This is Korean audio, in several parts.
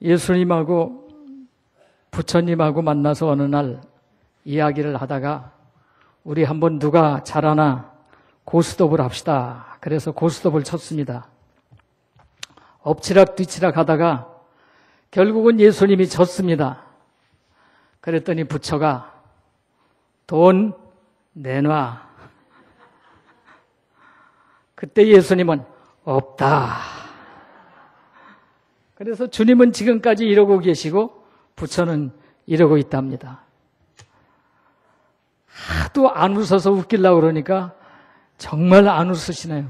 예수님하고 부처님하고 만나서 어느 날 이야기를 하다가 우리 한번 누가 잘하나 고스톱을 합시다. 그래서 고스톱을 쳤습니다. 엎치락 뒤치락 하다가 결국은 예수님이 졌습니다. 그랬더니 부처가 돈 내놔. 그때 예수님은 없다. 그래서 주님은 지금까지 이러고 계시고 부처는 이러고 있답니다. 하도 안 웃어서 웃기려고 그러니까 정말 안 웃으시네요.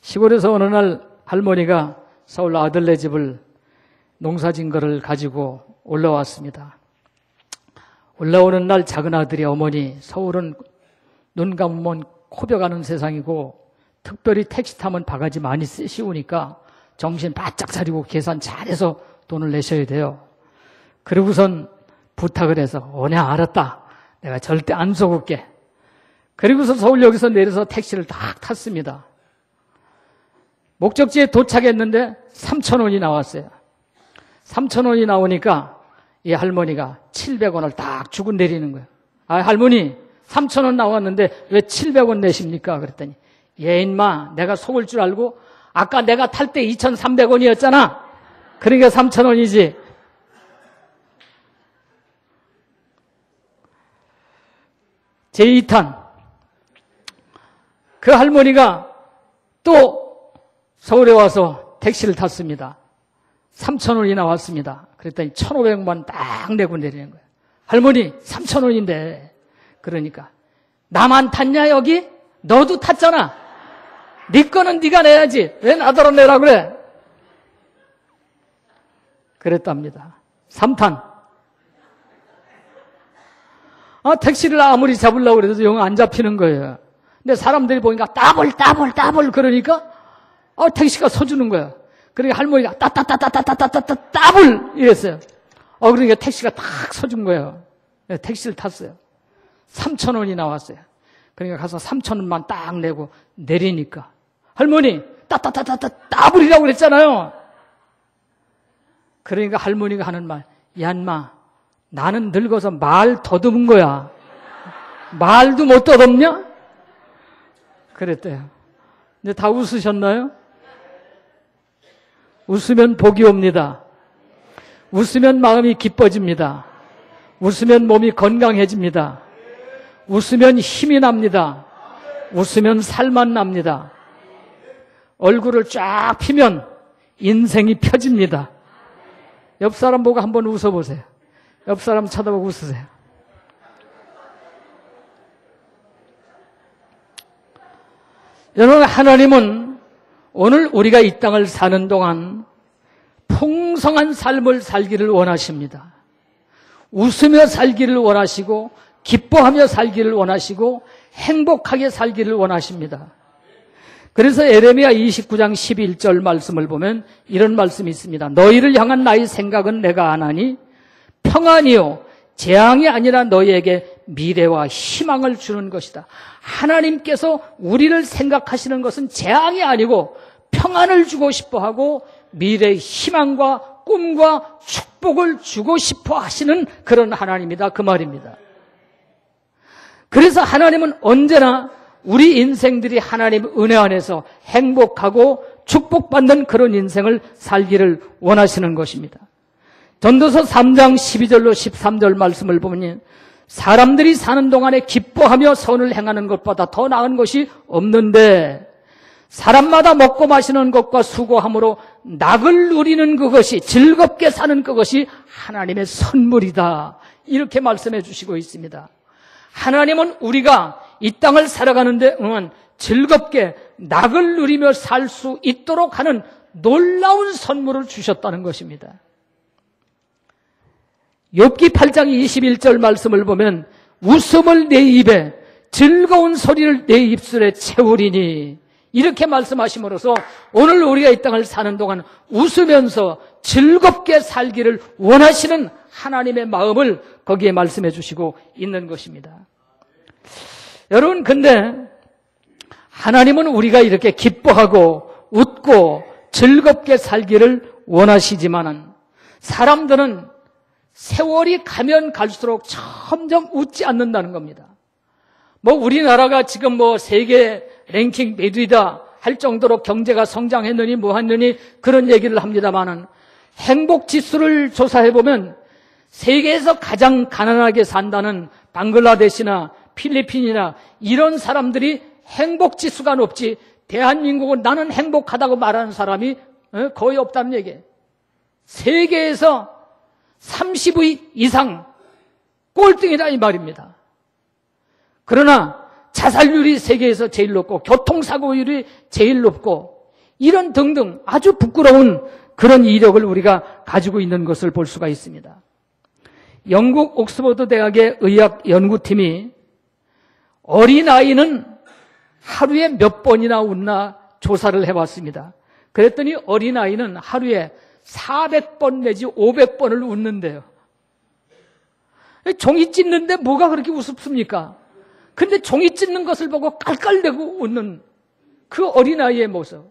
시골에서 어느 날 할머니가 서울 아들네 집을 농사진 거를 가지고 올라왔습니다. 올라오는 날 작은 아들이 어머니 서울은 눈 감으면 코벼가는 세상이고 특별히 택시 타면 바가지 많이 씌우니까 정신 바짝 차리고 계산 잘해서 돈을 내셔야 돼요. 그리고선 부탁을 해서 오냐 알았다. 내가 절대 안 속을게. 그리고서 서울역에서 내려서 택시를 딱 탔습니다. 목적지에 도착했는데 3,000원이 나왔어요. 3,000원이 나오니까 이 할머니가 700원을 딱 주고 내리는 거예요. 아, 할머니 3,000원 나왔는데 왜 700원 내십니까? 그랬더니 얘 인마 내가 속을 줄 알고 아까 내가 탈 때 2,300원이었잖아. 그러니까 3,000원이지. 제2탄. 그 할머니가 또 서울에 와서 택시를 탔습니다. 3,000원이 나왔습니다. 그랬더니 1,500원 딱 내고 내리는 거예요. 할머니 3,000원인데. 그러니까 나만 탔냐 여기? 너도 탔잖아. 네 거는 네가 내야지. 왜 나더러 내라 그래? 그랬답니다. 3탄. 택시를 아무리 잡으려고 그래도 영 안 잡히는 거예요. 근데 사람들이 보니까 따블 그러니까 택시가 서주는 거예요. 그러니까 할머니가 따블 이랬어요. 그러니까 택시가 딱 서준 거예요. 택시를 탔어요. 3,000원이 나왔어요. 그러니까 가서 3,000원만 딱 내고 내리니까 할머니 따블이라고 그랬잖아요. 그러니까 할머니가 하는 말, 야 인마 나는 늙어서 말 더듬은 거야. 말도 못 더듬냐? 그랬대요. 근데 다 웃으셨나요? 웃으면 복이 옵니다. 웃으면 마음이 기뻐집니다. 웃으면 몸이 건강해집니다. 웃으면 힘이 납니다. 웃으면 살만 납니다. 얼굴을 쫙 피면 인생이 펴집니다. 옆 사람 보고 한번 웃어보세요. 옆 사람 쳐다보고 웃으세요. 여러분, 하나님은 오늘 우리가 이 땅을 사는 동안 풍성한 삶을 살기를 원하십니다. 웃으며 살기를 원하시고 기뻐하며 살기를 원하시고 행복하게 살기를 원하십니다. 그래서 에레미야 29장 11절 말씀을 보면 이런 말씀이 있습니다. 너희를 향한 나의 생각은 내가 아나니 평안이요 재앙이 아니라 너희에게 미래와 희망을 주는 것이다. 하나님께서 우리를 생각하시는 것은 재앙이 아니고 평안을 주고 싶어하고 미래의 희망과 꿈과 축복을 주고 싶어 하시는 그런 하나님이다 그 말입니다. 그래서 하나님은 언제나 우리 인생들이 하나님 은혜 안에서 행복하고 축복받는 그런 인생을 살기를 원하시는 것입니다. 전도서 3장 12절로 13절 말씀을 보면 사람들이 사는 동안에 기뻐하며 선을 행하는 것보다 더 나은 것이 없는데 사람마다 먹고 마시는 것과 수고함으로 낙을 누리는 그것이 즐겁게 사는 그것이 하나님의 선물이다. 이렇게 말씀해 주시고 있습니다. 하나님은 우리가 이 땅을 살아가는데 즐겁게 낙을 누리며 살 수 있도록 하는 놀라운 선물을 주셨다는 것입니다. 욥기 8장 21절 말씀을 보면 웃음을 내 입에 즐거운 소리를 내 입술에 채우리니 이렇게 말씀하심으로써 오늘 우리가 이 땅을 사는 동안 웃으면서 즐겁게 살기를 원하시는 하나님의 마음을 거기에 말씀해 주시고 있는 것입니다. 여러분, 근데 하나님은 우리가 이렇게 기뻐하고 웃고 즐겁게 살기를 원하시지만은 사람들은 세월이 가면 갈수록 점점 웃지 않는다는 겁니다. 뭐 우리나라가 지금 뭐 세계 랭킹 몇 위다 할 정도로 경제가 성장했느니 뭐 했느니 그런 얘기를 합니다만은 행복 지수를 조사해 보면 세계에서 가장 가난하게 산다는 방글라데시나 필리핀이나 이런 사람들이 행복 지수가 높지 대한민국은 나는 행복하다고 말하는 사람이 거의 없다는 얘기예요. 세계에서 30위 이상 꼴등이다 이 말입니다. 그러나 자살률이 세계에서 제일 높고 교통사고율이 제일 높고 이런 등등 아주 부끄러운 그런 이력을 우리가 가지고 있는 것을 볼 수가 있습니다. 영국 옥스퍼드 대학의 의학 연구팀이 어린아이는 하루에 몇 번이나 웃나 조사를 해봤습니다. 그랬더니 어린아이는 하루에 400번 내지 500번을 웃는데요. 종이 찢는데 뭐가 그렇게 우습습니까? 근데 종이 찢는 것을 보고 깔깔대고 웃는 그 어린아이의 모습.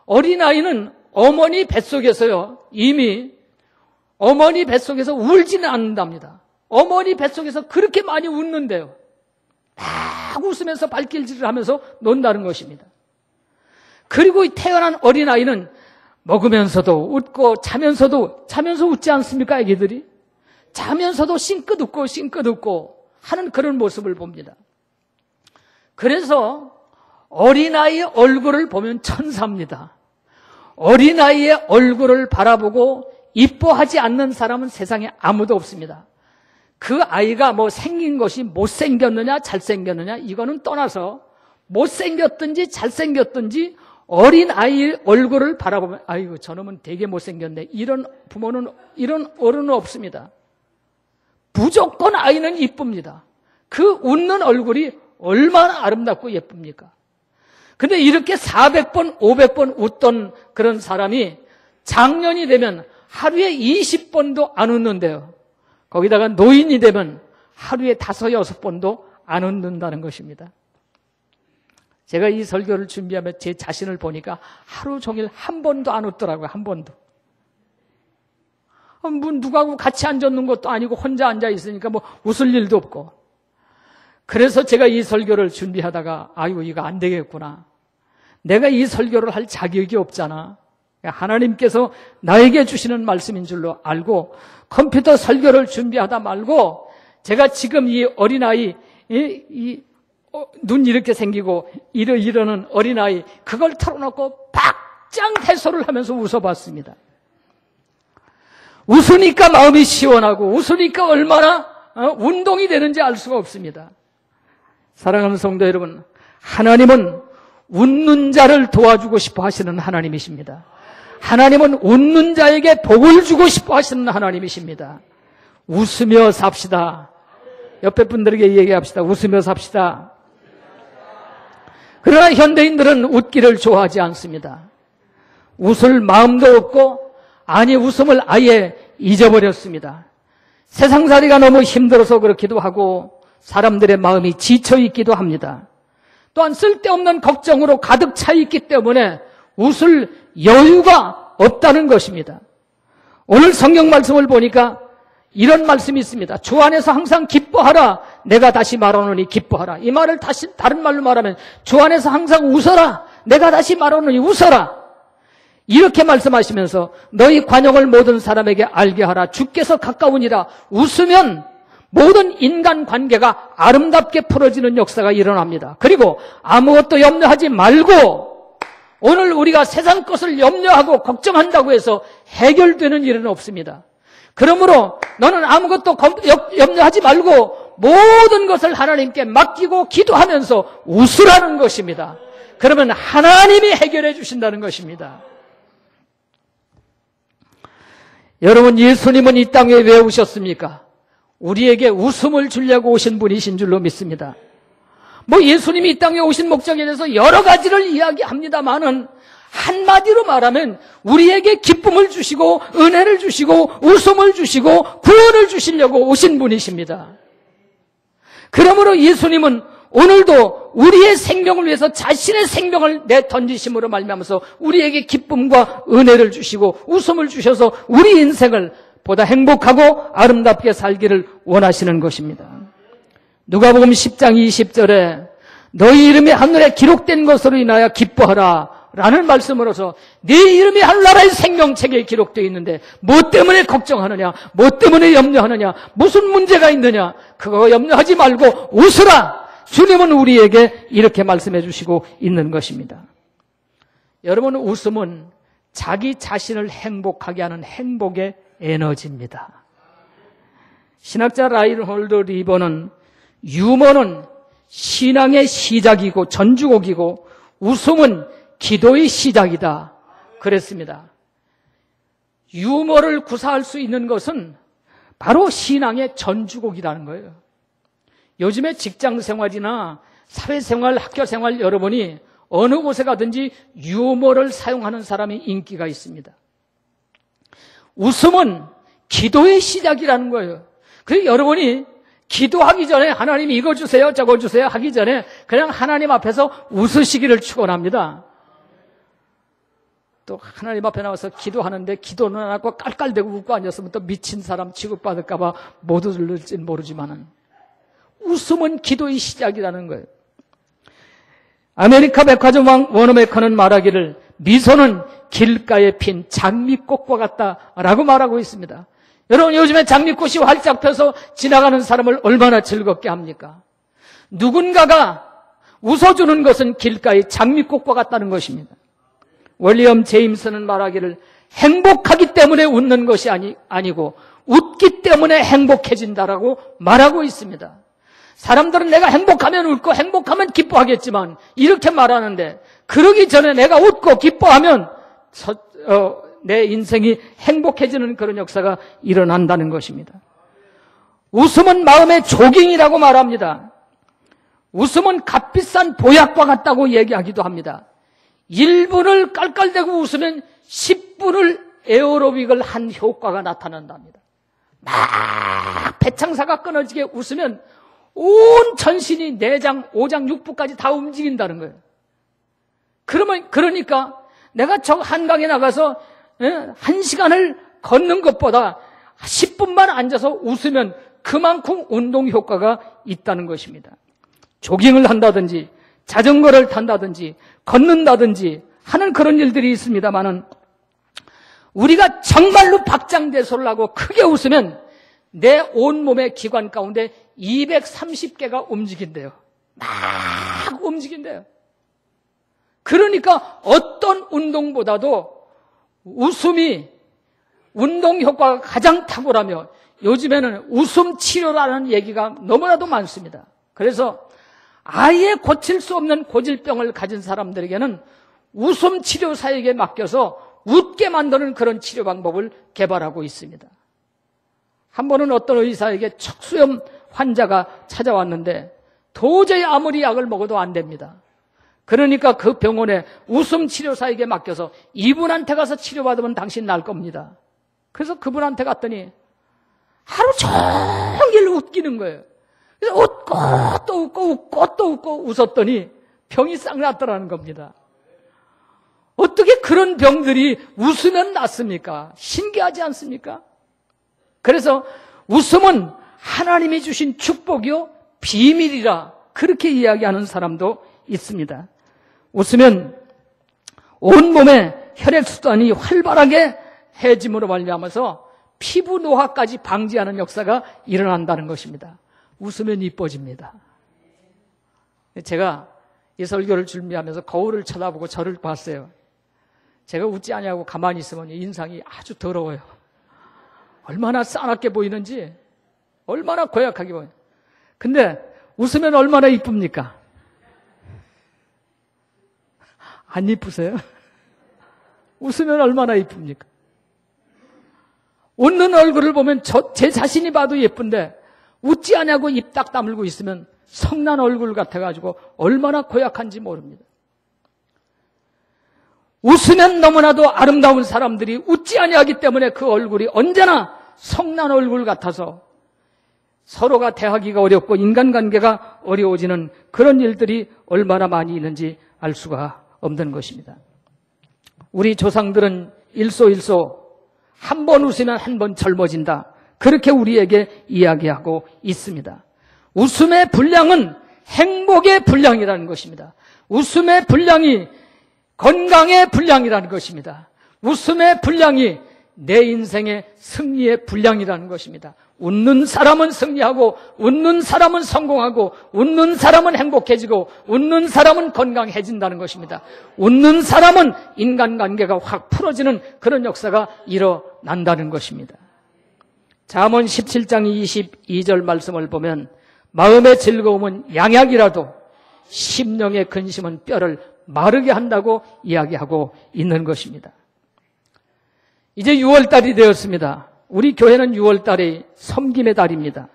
어린아이는 어머니 뱃속에서요, 이미 어머니 뱃속에서 울지는 않는답니다. 어머니 뱃속에서 그렇게 많이 웃는데요. 막 웃으면서 발길질을 하면서 논다는 것입니다. 그리고 태어난 어린아이는 먹으면서도 웃고 자면서 웃지 않습니까, 애기들이? 자면서도 싱긋 웃고 하는 그런 모습을 봅니다. 그래서 어린아이의 얼굴을 보면 천사입니다. 어린아이의 얼굴을 바라보고 이뻐하지 않는 사람은 세상에 아무도 없습니다. 그 아이가 뭐 생긴 것이 못생겼느냐 잘생겼느냐 이거는 떠나서 못생겼든지 잘생겼든지 어린아이의 얼굴을 바라보면 아이고 저놈은 되게 못생겼네 이런 부모는 이런 어른은 없습니다. 무조건 아이는 이쁩니다. 그 웃는 얼굴이 얼마나 아름답고 예쁩니까? 근데 이렇게 400번 500번 웃던 그런 사람이 장년이 되면 하루에 20번도 안 웃는데요. 거기다가 노인이 되면 하루에 5, 6번도 안 웃는다는 것입니다. 제가 이 설교를 준비하며 제 자신을 보니까 하루 종일 한 번도 안 웃더라고요. 한 번도. 뭐 누구하고 같이 앉았는 것도 아니고 혼자 앉아 있으니까 뭐 웃을 일도 없고. 그래서 제가 이 설교를 준비하다가 아이고 이거 안 되겠구나. 내가 이 설교를 할 자격이 없잖아. 하나님께서 나에게 주시는 말씀인 줄로 알고 컴퓨터 설교를 준비하다 말고 제가 지금 이 어린아이 눈 이렇게 생기고 이러는 어린아이 그걸 털어놓고 박장 대소를 하면서 웃어봤습니다. 웃으니까 마음이 시원하고 웃으니까 얼마나 운동이 되는지 알 수가 없습니다. 사랑하는 성도 여러분, 하나님은 웃는 자를 도와주고 싶어 하시는 하나님이십니다. 하나님은 웃는 자에게 복을 주고 싶어 하시는 하나님이십니다. 웃으며 삽시다. 옆에 분들에게 얘기합시다. 웃으며 삽시다. 그러나 현대인들은 웃기를 좋아하지 않습니다. 웃을 마음도 없고 아니 웃음을 아예 잊어버렸습니다. 세상살이가 너무 힘들어서 그렇기도 하고 사람들의 마음이 지쳐있기도 합니다. 또한 쓸데없는 걱정으로 가득 차 있기 때문에 웃을 여유가 없다는 것입니다. 오늘 성경 말씀을 보니까 이런 말씀이 있습니다. 주 안에서 항상 기뻐하라. 내가 다시 말하노니 기뻐하라. 이 말을 다른 말로 말하면 주 안에서 항상 웃어라. 내가 다시 말하노니 웃어라. 이렇게 말씀하시면서 너희 관용을 모든 사람에게 알게 하라. 주께서 가까우니라. 웃으면 모든 인간 관계가 아름답게 풀어지는 역사가 일어납니다. 그리고 아무것도 염려하지 말고 오늘 우리가 세상 것을 염려하고 걱정한다고 해서 해결되는 일은 없습니다. 그러므로 너는 아무것도 염려하지 말고 모든 것을 하나님께 맡기고 기도하면서 웃으라는 것입니다. 그러면 하나님이 해결해 주신다는 것입니다. 여러분, 예수님은 이 땅에 왜 오셨습니까? 우리에게 웃음을 주려고 오신 분이신 줄로 믿습니다. 뭐 예수님이 이 땅에 오신 목적에 대해서 여러 가지를 이야기합니다만은 한마디로 말하면 우리에게 기쁨을 주시고 은혜를 주시고 웃음을 주시고 구원을 주시려고 오신 분이십니다. 그러므로 예수님은 오늘도 우리의 생명을 위해서 자신의 생명을 내던지심으로 말미암아서 우리에게 기쁨과 은혜를 주시고 웃음을 주셔서 우리 인생을 보다 행복하고 아름답게 살기를 원하시는 것입니다. 누가복음 10장 20절에 너희 이름이 하늘에 기록된 것으로 인하여 기뻐하라 라는 말씀으로서 네 이름이 하늘나라의 생명책에 기록되어 있는데 뭐 때문에 걱정하느냐, 뭐 때문에 염려하느냐, 무슨 문제가 있느냐, 그거 염려하지 말고 웃으라. 주님은 우리에게 이렇게 말씀해 주시고 있는 것입니다. 여러분, 웃음은 자기 자신을 행복하게 하는 행복의 에너지입니다. 신학자 라인홀드 리버는 유머는 신앙의 시작이고 전주곡이고 웃음은 기도의 시작이다 그랬습니다. 유머를 구사할 수 있는 것은 바로 신앙의 전주곡이라는 거예요. 요즘에 직장생활이나 사회생활, 학교생활 여러분이 어느 곳에 가든지 유머를 사용하는 사람이 인기가 있습니다. 웃음은 기도의 시작이라는 거예요. 그래서 여러분이 기도하기 전에 하나님 이거 주세요, 저거 주세요 하기 전에 그냥 하나님 앞에서 웃으시기를 축원합니다. 또 하나님 앞에 나와서 기도하는데 기도는 안 하고 깔깔대고 웃고 앉았으면 또 미친 사람 취급받을까 봐 못 웃을지는 모르지만은 웃음은 기도의 시작이라는 거예요. 아메리카 백화점 왕 워너메커는 말하기를 미소는 길가에 핀 장미꽃과 같다라고 말하고 있습니다. 여러분, 요즘에 장미꽃이 활짝 펴서 지나가는 사람을 얼마나 즐겁게 합니까? 누군가가 웃어주는 것은 길가의 장미꽃과 같다는 것입니다. 윌리엄 제임스는 말하기를 행복하기 때문에 웃는 것이 아니고 웃기 때문에 행복해진다라고 말하고 있습니다. 사람들은 내가 행복하면 웃고 행복하면 기뻐하겠지만 이렇게 말하는데 그러기 전에 내가 웃고 기뻐하면 내 인생이 행복해지는 그런 역사가 일어난다는 것입니다. 웃음은 마음의 조깅이라고 말합니다. 웃음은 값비싼 보약과 같다고 얘기하기도 합니다. 1분을 깔깔대고 웃으면 10분을 에어로빅을 한 효과가 나타난답니다. 막 배창사가 끊어지게 웃으면 온 전신이 내장, 오장, 육부까지 다 움직인다는 거예요. 그러니까 내가 저 한강에 나가서 1시간을 걷는 것보다 10분만 앉아서 웃으면 그만큼 운동 효과가 있다는 것입니다. 조깅을 한다든지 자전거를 탄다든지 걷는다든지 하는 그런 일들이 있습니다만은 우리가 정말로 박장대소를 하고 크게 웃으면 내 온몸의 기관 가운데 230개가 움직인대요. 막 움직인대요. 그러니까 어떤 운동보다도 웃음이 운동 효과가 가장 탁월하며 요즘에는 웃음 치료라는 얘기가 너무나도 많습니다. 그래서 아예 고칠 수 없는 고질병을 가진 사람들에게는 웃음 치료사에게 맡겨서 웃게 만드는 그런 치료 방법을 개발하고 있습니다. 한 번은 어떤 의사에게 척수염 환자가 찾아왔는데 도저히 아무리 약을 먹어도 안 됩니다. 그러니까 그 병원에 웃음 치료사에게 맡겨서 이분한테 가서 치료받으면 당신 날 겁니다. 그래서 그분한테 갔더니 하루 종일 웃기는 거예요. 그래서 웃고 또 웃고 웃고 또 웃고 웃었더니 병이 싹 났더라는 겁니다. 어떻게 그런 병들이 웃으면 낫습니까? 신기하지 않습니까? 그래서 웃음은 하나님이 주신 축복이요 비밀이라 그렇게 이야기하는 사람도 있습니다. 웃으면 온몸의 혈액순환이 활발하게 해짐으로 말미암아서 피부 노화까지 방지하는 역사가 일어난다는 것입니다. 웃으면 이뻐집니다. 제가 이 설교를 준비하면서 거울을 쳐다보고 저를 봤어요. 제가 웃지 않냐고 가만히 있으면 인상이 아주 더러워요. 얼마나 싸납게 보이는지, 얼마나 고약하게 보여요. 근데 웃으면 얼마나 이쁩니까? 안 이쁘세요? 웃으면 얼마나 이쁩니까? 웃는 얼굴을 보면 제 자신이 봐도 예쁜데 웃지 않냐고 입 딱 다물고 있으면 성난 얼굴 같아가지고 얼마나 고약한지 모릅니다. 웃으면 너무나도 아름다운 사람들이 웃지 아니하기 때문에 그 얼굴이 언제나 성난 얼굴 같아서 서로가 대하기가 어렵고 인간관계가 어려워지는 그런 일들이 얼마나 많이 있는지 알 수가 없는 것입니다. 우리 조상들은 일소일소 한 번 웃으면 한 번 젊어진다. 그렇게 우리에게 이야기하고 있습니다. 웃음의 분량은 행복의 분량이라는 것입니다. 웃음의 분량이 건강의 분량이라는 것입니다. 웃음의 분량이 내 인생의 승리의 분량이라는 것입니다. 웃는 사람은 승리하고, 웃는 사람은 성공하고, 웃는 사람은 행복해지고, 웃는 사람은 건강해진다는 것입니다. 웃는 사람은 인간관계가 확 풀어지는 그런 역사가 일어난다는 것입니다. 잠언 17장 22절 말씀을 보면 마음의 즐거움은 양약이라도 심령의 근심은 뼈를 마르게 한다고 이야기하고 있는 것입니다. 이제 6월달이 되었습니다. 우리 교회는 6월달이 섬김의 달입니다.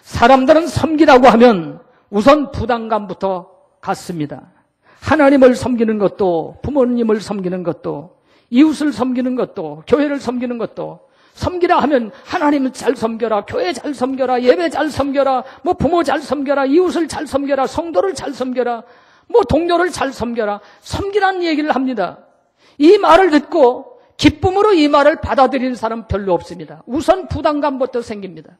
사람들은 섬기라고 하면 우선 부담감부터 갖습니다. 하나님을 섬기는 것도, 부모님을 섬기는 것도, 이웃을 섬기는 것도, 교회를 섬기는 것도, 섬기라 하면 하나님을 잘 섬겨라, 교회 잘 섬겨라, 예배 잘 섬겨라, 뭐 부모 잘 섬겨라, 이웃을 잘 섬겨라, 성도를 잘 섬겨라, 뭐 동료를 잘 섬겨라, 섬기라는 얘기를 합니다. 이 말을 듣고 기쁨으로 이 말을 받아들이는 사람 별로 없습니다. 우선 부담감부터 생깁니다.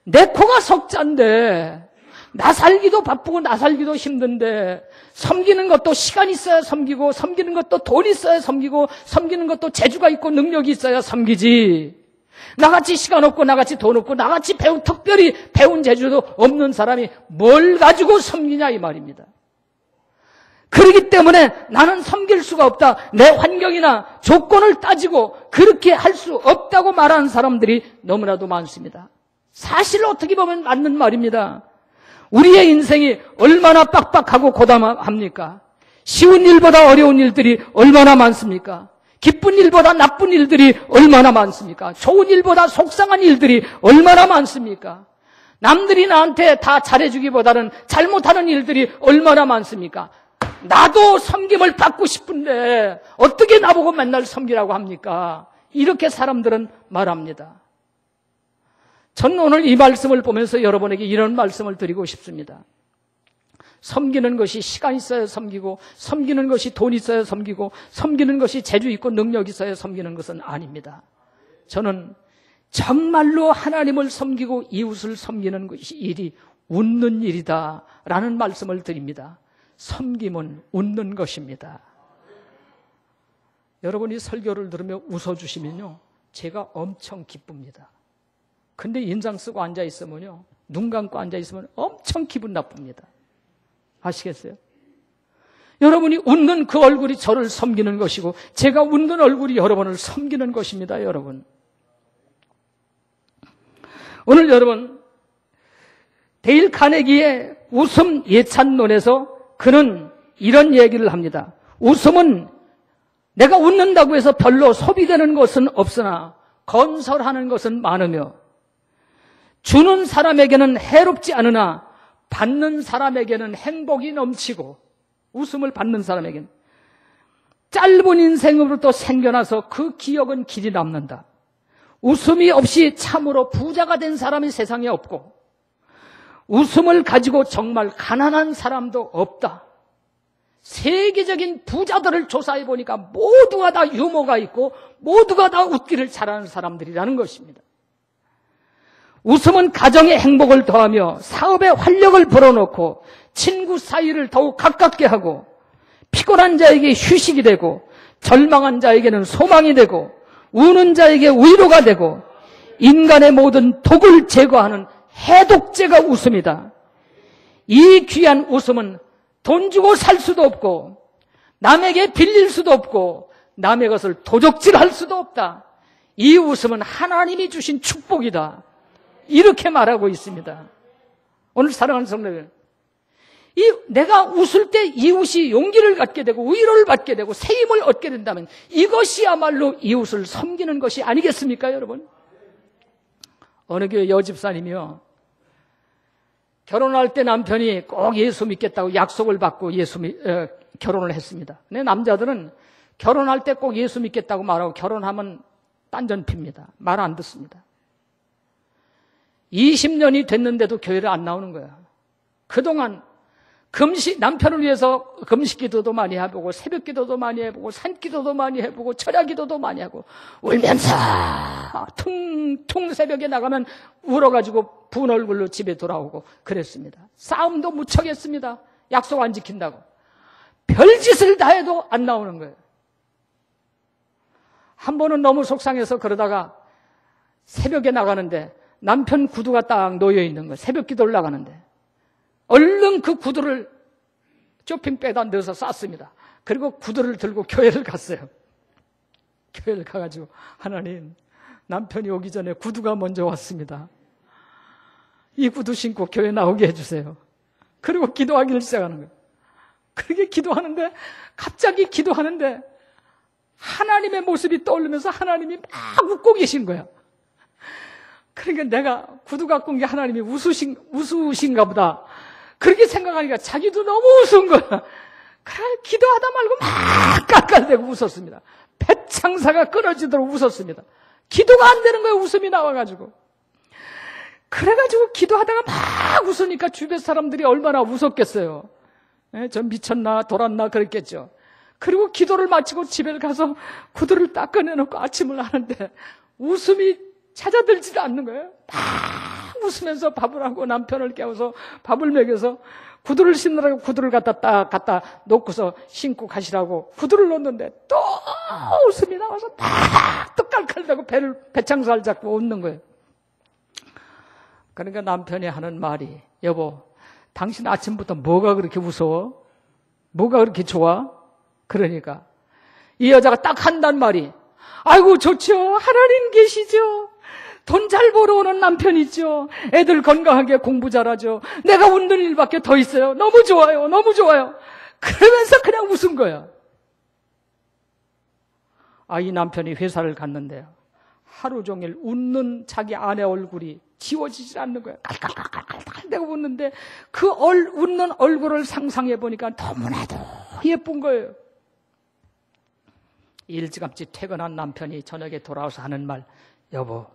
내 코가 석자인데, 나 살기도 바쁘고 나 살기도 힘든데, 섬기는 것도 시간 있어야 섬기고, 섬기는 것도 돈 있어야 섬기고, 섬기는 것도 재주가 있고 능력이 있어야 섬기지. 나같이 시간 없고, 나같이 돈 없고, 나같이 특별히 배운 재주도 없는 사람이 뭘 가지고 섬기냐 이 말입니다. 그렇기 때문에 나는 섬길 수가 없다. 내 환경이나 조건을 따지고 그렇게 할 수 없다고 말하는 사람들이 너무나도 많습니다. 사실 어떻게 보면 맞는 말입니다. 우리의 인생이 얼마나 빡빡하고 고단합니까? 쉬운 일보다 어려운 일들이 얼마나 많습니까? 기쁜 일보다 나쁜 일들이 얼마나 많습니까? 좋은 일보다 속상한 일들이 얼마나 많습니까? 남들이 나한테 다 잘해주기보다는 잘못하는 일들이 얼마나 많습니까? 나도 섬김을 받고 싶은데 어떻게 나보고 맨날 섬기라고 합니까? 이렇게 사람들은 말합니다. 저는 오늘 이 말씀을 보면서 여러분에게 이런 말씀을 드리고 싶습니다. 섬기는 것이 시간 있어야 섬기고, 섬기는 것이 돈 있어야 섬기고, 섬기는 것이 재주 있고 능력 있어야 섬기는 것은 아닙니다. 저는 정말로 하나님을 섬기고 이웃을 섬기는 것이 일이 웃는 일이다라는 말씀을 드립니다. 섬김은 웃는 것입니다. 여러분이 설교를 들으며 웃어주시면요, 제가 엄청 기쁩니다. 근데 인상 쓰고 앉아있으면요, 눈 감고 앉아있으면 엄청 기분 나쁩니다. 아시겠어요? 여러분이 웃는 그 얼굴이 저를 섬기는 것이고, 제가 웃는 얼굴이 여러분을 섬기는 것입니다, 여러분. 오늘 여러분, 데일 카네기의 웃음 예찬론에서 그는 이런 얘기를 합니다. 웃음은 내가 웃는다고 해서 별로 소비되는 것은 없으나 건설하는 것은 많으며, 주는 사람에게는 해롭지 않으나 받는 사람에게는 행복이 넘치고, 웃음을 받는 사람에게는 짧은 인생으로부터 생겨나서 그 기억은 길이 남는다. 웃음이 없이 참으로 부자가 된 사람이 세상에 없고, 웃음을 가지고 정말 가난한 사람도 없다. 세계적인 부자들을 조사해 보니까 모두가 다 유머가 있고 모두가 다 웃기를 잘하는 사람들이라는 것입니다. 웃음은 가정의 행복을 더하며 사업에 활력을 불어넣고 친구 사이를 더욱 가깝게 하고, 피곤한 자에게 휴식이 되고 절망한 자에게는 소망이 되고 우는 자에게 위로가 되고 인간의 모든 독을 제거하는 해독제가 웃음이다. 이 귀한 웃음은 돈 주고 살 수도 없고 남에게 빌릴 수도 없고 남의 것을 도적질할 수도 없다. 이 웃음은 하나님이 주신 축복이다. 이렇게 말하고 있습니다. 오늘 사랑하는 성도들, 내가 웃을 때 이웃이 용기를 갖게 되고 위로를 받게 되고 새 힘을 얻게 된다면 이것이야말로 이웃을 섬기는 것이 아니겠습니까, 여러분? 어느 교회 여집사님이요, 결혼할 때 남편이 꼭 예수 믿겠다고 약속을 받고 결혼을 했습니다. 근데 남자들은 결혼할 때 꼭 예수 믿겠다고 말하고 결혼하면 딴전 핍니다. 말 안 듣습니다. 20년이 됐는데도 교회를 안 나오는 거야. 그동안 남편을 위해서 금식 기도도 많이 해보고, 새벽 기도도 많이 해보고, 산 기도도 많이 해보고, 철야 기도도 많이 하고, 울면서, 퉁퉁 새벽에 나가면 울어가지고 분 얼굴로 집에 돌아오고 그랬습니다. 싸움도 무척 했습니다. 약속 안 지킨다고. 별짓을 다 해도 안 나오는 거예요. 한 번은 너무 속상해서 그러다가 새벽에 나가는데 남편 구두가 딱 놓여 있는 거예요. 새벽 기도를 나가는데. 얼른 그 구두를 쇼핑백에다 넣어서 쌌습니다. 그리고 구두를 들고 교회를 갔어요. 교회를 가가지고, 하나님, 남편이 오기 전에 구두가 먼저 왔습니다. 이 구두 신고 교회 나오게 해주세요. 그리고 기도하기를 시작하는 거예요. 그렇게 기도하는데, 갑자기 기도하는데 하나님의 모습이 떠오르면서 하나님이 막 웃고 계신 거야. 그러니까 내가 구두 갖고 온 게 하나님이 우스우신가 보다. 그렇게 생각하니까 자기도 너무 우스운 거야. 그래, 기도하다 말고 막 깔깔대고 웃었습니다. 배창사가 끊어지도록 웃었습니다. 기도가 안 되는 거예요. 웃음이 나와가지고. 그래가지고 기도하다가 막 웃으니까 주변 사람들이 얼마나 웃었겠어요. 저 미쳤나 돌았나 그랬겠죠. 그리고 기도를 마치고 집에 가서 구두를 딱 꺼내놓고 아침을 하는데 웃음이 찾아들지도 않는 거예요. 막 웃으면서 밥을 하고 남편을 깨워서 밥을 먹여서 구두를 신으라고 구두를 갖다 놓고서 신고 가시라고 구두를 놓는데 또 웃음이 나와서 또 깔깔대고 배창살 잡고 웃는 거예요. 그러니까 남편이 하는 말이, 여보, 당신 아침부터 뭐가 그렇게 무서워? 뭐가 그렇게 좋아? 그러니까 이 여자가 딱 한단 말이, 아이고 좋죠. 하나님 계시죠. 돈 잘 벌어오는 남편 있죠. 애들 건강하게 공부 잘하죠. 내가 웃는 일밖에 더 있어요. 너무 좋아요. 너무 좋아요. 그러면서 그냥 웃은 거야. 이 남편이 회사를 갔는데요. 하루 종일 웃는 자기 아내 얼굴이 지워지질 않는 거야. 깔깔깔깔깔대고 웃는데 그 웃는 얼굴을 상상해 보니까 너무나도 예쁜 거예요. 일찌감치 퇴근한 남편이 저녁에 돌아와서 하는 말, 여보,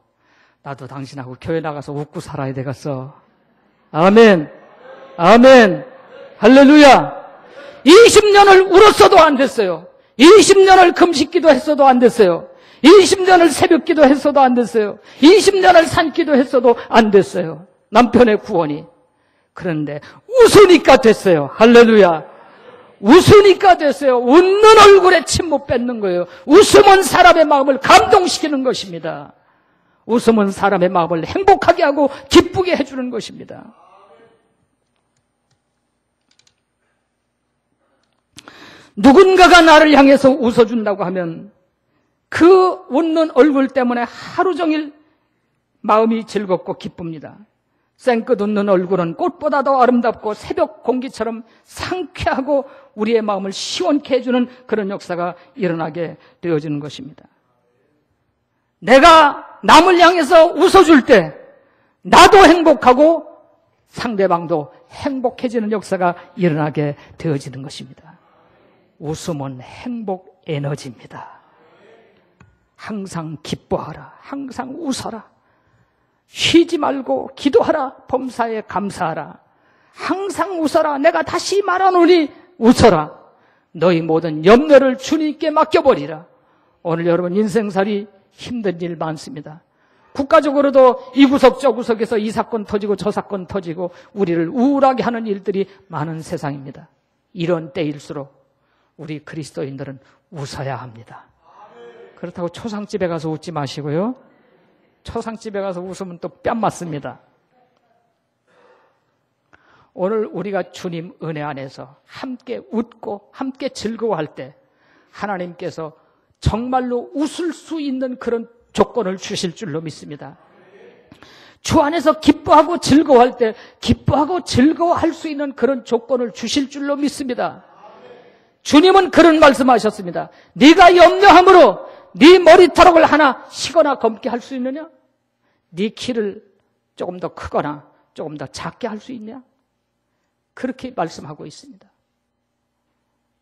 나도 당신하고 교회 나가서 웃고 살아야 되겠어. 아멘. 아멘. 할렐루야. 20년을 울었어도 안 됐어요. 20년을 금식기도 했어도 안 됐어요. 20년을 새벽기도 했어도 안 됐어요. 20년을 산기도 했어도 안 됐어요. 남편의 구원이. 그런데 웃으니까 됐어요. 할렐루야. 웃으니까 됐어요. 웃는 얼굴에 침 못 뱉는 거예요. 웃음은 사람의 마음을 감동시키는 것입니다. 웃음은 사람의 마음을 행복하게 하고 기쁘게 해주는 것입니다. 누군가가 나를 향해서 웃어준다고 하면 그 웃는 얼굴 때문에 하루 종일 마음이 즐겁고 기쁩니다. 쌩긋 웃는 얼굴은 꽃보다 더 아름답고 새벽 공기처럼 상쾌하고 우리의 마음을 시원케 해주는 그런 역사가 일어나게 되어지는 것입니다. 내가 남을 향해서 웃어줄 때 나도 행복하고 상대방도 행복해지는 역사가 일어나게 되어지는 것입니다. 웃음은 행복 에너지입니다. 항상 기뻐하라. 항상 웃어라. 쉬지 말고 기도하라. 범사에 감사하라. 항상 웃어라. 내가 다시 말하노니 웃어라. 너희 모든 염려를 주님께 맡겨버리라. 오늘 여러분 인생살이 힘든 일 많습니다. 국가적으로도 이 구석 저 구석에서 이 사건 터지고 저 사건 터지고 우리를 우울하게 하는 일들이 많은 세상입니다. 이런 때일수록 우리 그리스도인들은 웃어야 합니다. 그렇다고 초상집에 가서 웃지 마시고요. 초상집에 가서 웃으면 또 뺨 맞습니다. 오늘 우리가 주님 은혜 안에서 함께 웃고 함께 즐거워할 때 하나님께서 정말로 웃을 수 있는 그런 조건을 주실 줄로 믿습니다. 주 안에서 기뻐하고 즐거워할 때 기뻐하고 즐거워할 수 있는 그런 조건을 주실 줄로 믿습니다. 주님은 그런 말씀하셨습니다. 네가 염려함으로 네 머리털을 하나 시거나 검게 할 수 있느냐? 네 키를 조금 더 크거나 조금 더 작게 할 수 있냐? 그렇게 말씀하고 있습니다.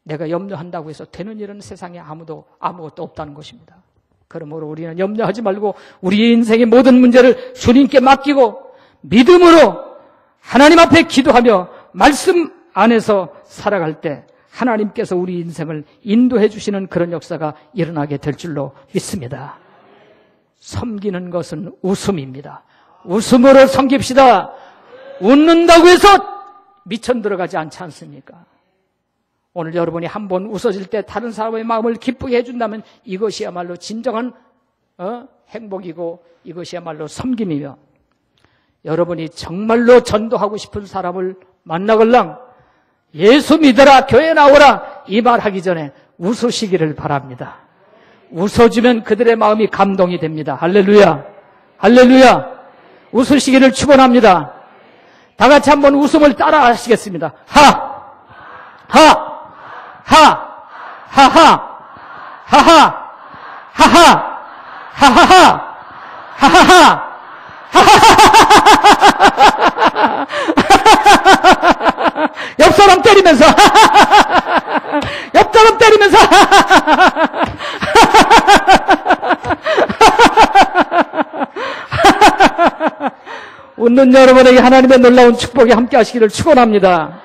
내가 염려한다고 해서 되는 일은 세상에 아무것도 없다는 것입니다. 그러므로 우리는 염려하지 말고 우리의 인생의 모든 문제를 주님께 맡기고 믿음으로 하나님 앞에 기도하며 말씀 안에서 살아갈 때 하나님께서 우리 인생을 인도해 주시는 그런 역사가 일어나게 될 줄로 믿습니다. 섬기는 것은 웃음입니다. 웃음으로 섬깁시다. 웃는다고 해서 미천 들어가지 않지 않습니까? 오늘 여러분이 한번 웃어질 때 다른 사람의 마음을 기쁘게 해준다면 이것이야말로 진정한 행복이고 이것이야말로 섬김이며, 여러분이 정말로 전도하고 싶은 사람을 만나걸랑 예수 믿어라, 교회 나오라 이 말 하기 전에 웃으시기를 바랍니다. 웃어주면 그들의 마음이 감동이 됩니다. 할렐루야, 할렐루야. 웃으시기를 축원합니다. 다 같이 한번 웃음을 따라 하시겠습니다. 하, 하, 하, 하하, 하하, 하하, 하하하, 하하하, 옆 사람 때리면서 옆 사람 때리면서 웃는 여러분에게 하나님의 놀라운 축복이 함께 하시기를 축원합니다.